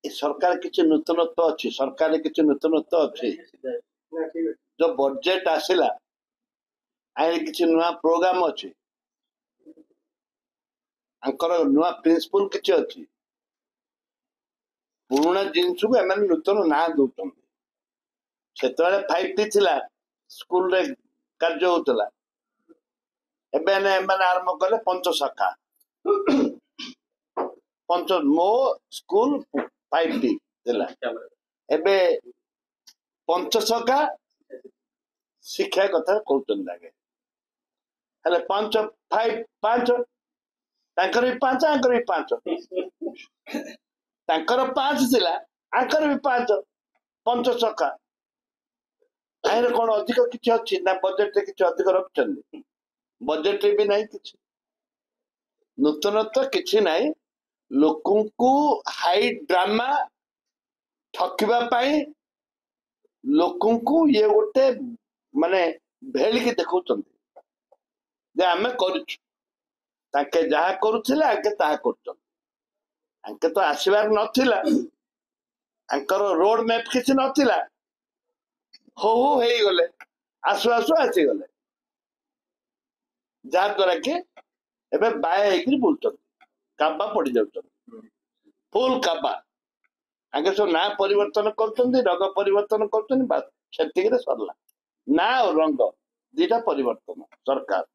ए सरकार किसी नूतनत्व अच्छी सरकार किसी नूतनत्व अच्छी जो बजेट आसला आए किसी नुआ प्रोग्राम अच्छी नुआ प्रिंसिपल किसी अच्छी पुराना जिनस को एम नूतन ना दौरान से 5T थिला स्कूल रे कार्य होता एम आरंभ कले पंचशाखा पंच मो स्कूल 5T थिला एबे पंचशाखा शिक्षा कथा कहते आगे हेले पांच फाइव पांच तांकर भी पांच आंकर भी पांच तांकर पांच थिला आंकर भी पांच पंचशाखा आइर कौन अधिक किसी अच्छी ना बजेट किसी अधिक रखुन बजेट भी नहीं किसी नूतनत्व किसी नहीं लोकों को हाई ड्रामा ठकिबा पाई लोकों को ये गोटे माने भेल की देखौछन जे आमे करूछु ताके जहा करूथिले आके ताहा करछन आके तो आसीबार नथिला आंकर रोड मैप किसी नथिला हो हे गले आसु आसु आसी गले जहा द्वारा कि एबे बाय हेकरी बोलछन काबा पड़ी जाउछन फुल काबा आगे सब ना परिवर्तन करछन रंग परिवर्तन करछन बात सेतिक रे सरला ना और रंग दीटा परिवर्तन सरकार